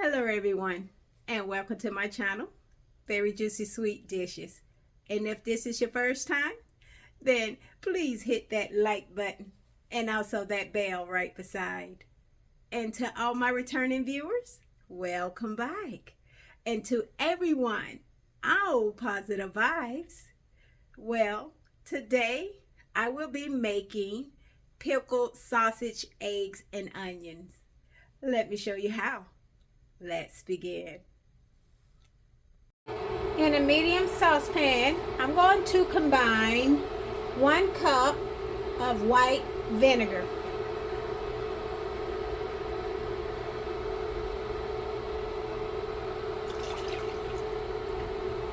Hello everyone, and welcome to my channel, Berryjuicysweet Dishes. And if this is your first time, then please hit that like button and also that bell right beside. And to all my returning viewers, welcome back. And to everyone, all positive vibes. Well, today I will be making pickled sausage, eggs, and onions. Let me show you how. Let's begin. In a medium saucepan, I'm going to combine 1 cup of white vinegar.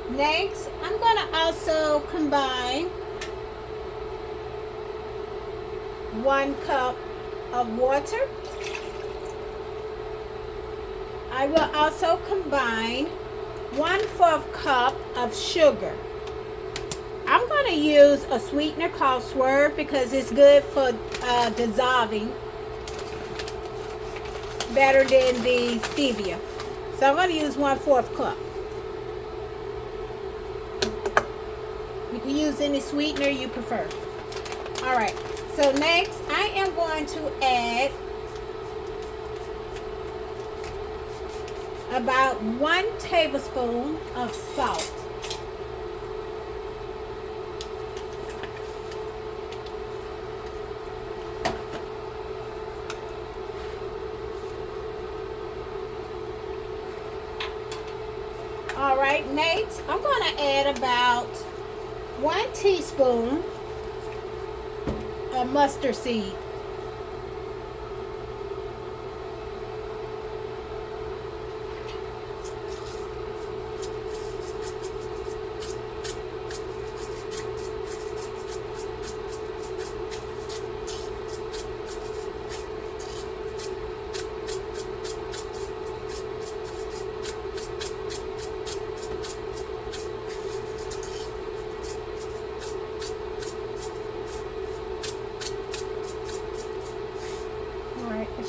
Next, I'm going to also combine 1 cup of water. I will also combine 1/4 cup of sugar. I'm going to use a sweetener called Swerve because it's good for dissolving better than the stevia. So I'm going to use 1/4 cup. You can use any sweetener you prefer. Alright, so next I am going to add about 1 tablespoon of salt. All right, next I'm going to add about 1 teaspoon of mustard seed.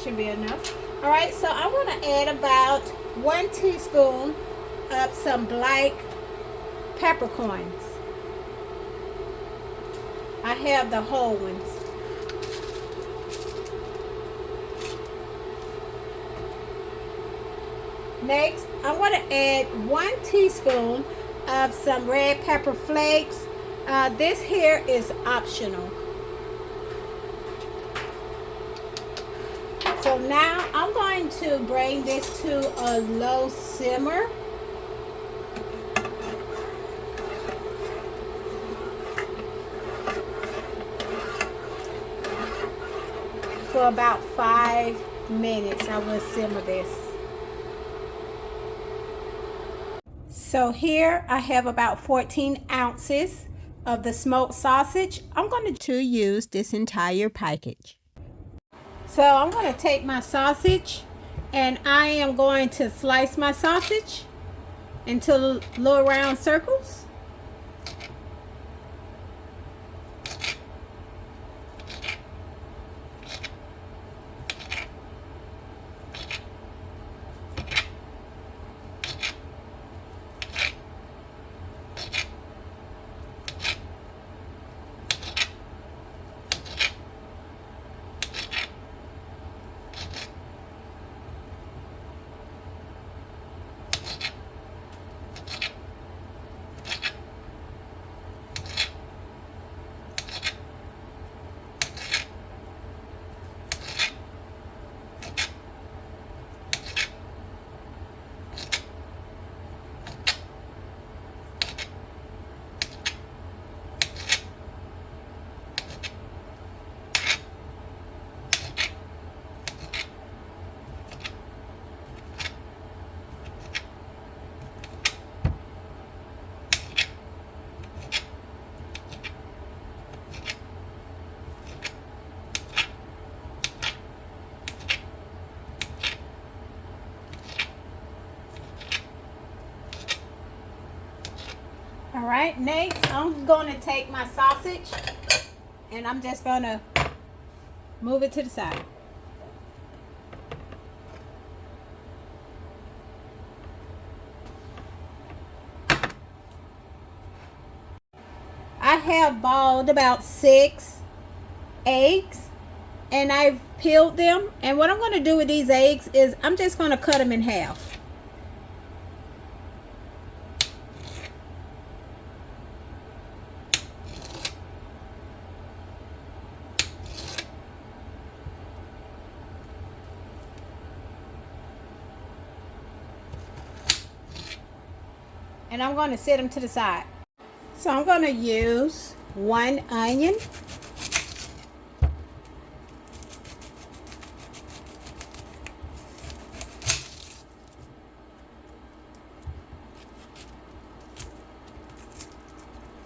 Should be enough. All right, so I want to add about 1 teaspoon of some black peppercorns. I have the whole ones. Next, I want to add 1 teaspoon of some red pepper flakes. This here is optional. So now I'm going to bring this to a low simmer. For about 5 minutes, I will simmer this. So here I have about 14 ounces of the smoked sausage. I'm going to use this entire package. So I'm going to take my sausage and I am going to slice my sausage into little round circles. All right, next I'm going to take my sausage and I'm just going to move it to the side. I have boiled about 6 eggs, and I've peeled them. And what I'm going to do with these eggs is I'm just going to cut them in half. And I'm going to set them to the side. So I'm going to use 1 onion.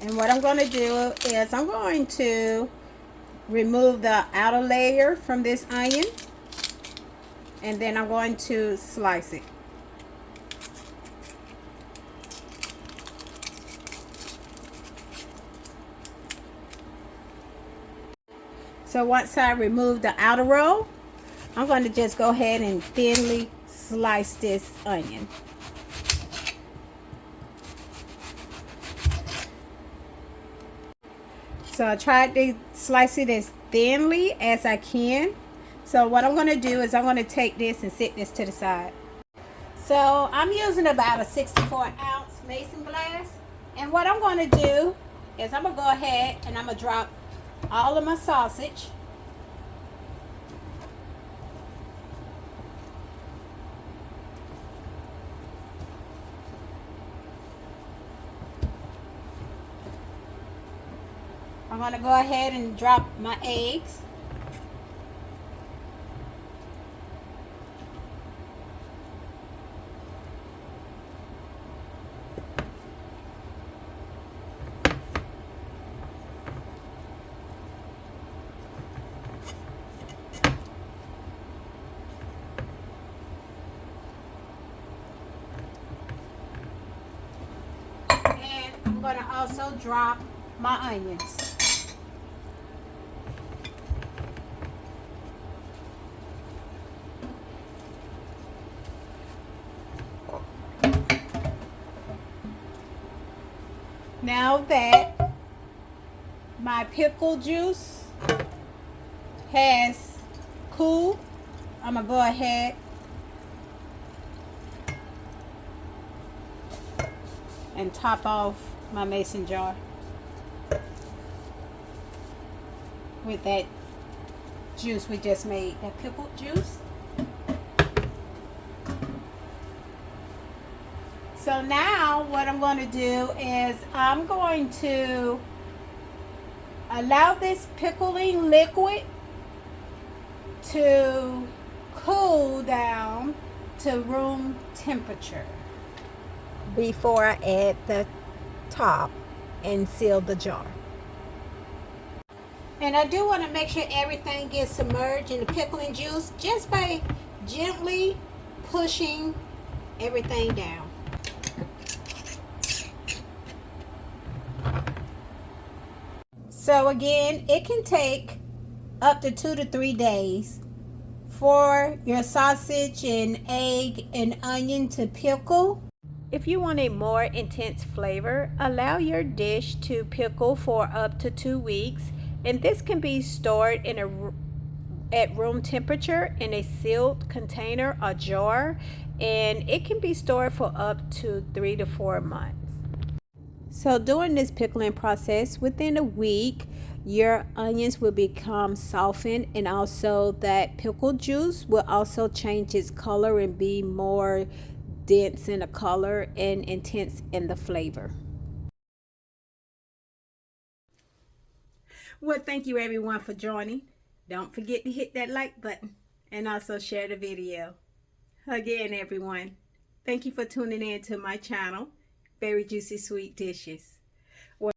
And what I'm going to do is I'm going to remove the outer layer from this onion. And then I'm going to slice it. So once I remove the outer roll, I'm going to just go ahead and thinly slice this onion. So I tried to slice it as thinly as I can. So what I'm going to do is I'm going to take this and set this to the side. So I'm using about a 64-ounce mason glass. And what I'm going to do is I'm going to go ahead and I'm going to drop all of my sausage. I'm going to go ahead and drop my eggs. And I'm going to also drop my onions. Now that my pickle juice has cooled, I'm going to go ahead and top off my mason jar with that juice we just made, that pickled juice. So now what I'm going to do is I'm going to allow this pickling liquid to cool down to room temperature before I add the top and seal the jar. And I do want to make sure everything gets submerged in the pickling juice just by gently pushing everything down. So again, it can take up to 2 to 3 days for your sausage and egg and onion to pickle. If you want a more intense flavor, allow your dish to pickle for up to 2 weeks, and this can be stored at room temperature in a sealed container or jar, and it can be stored for up to 3 to 4 months. So during this pickling process, within a week, your onions will become softened, and also that pickle juice will also change its color and be more dense in the color and intense in the flavor. Well, thank you everyone for joining. Don't forget to hit that like button and also share the video. Again, everyone, thank you for tuning in to my channel, Berry Juicy Sweet Dishes.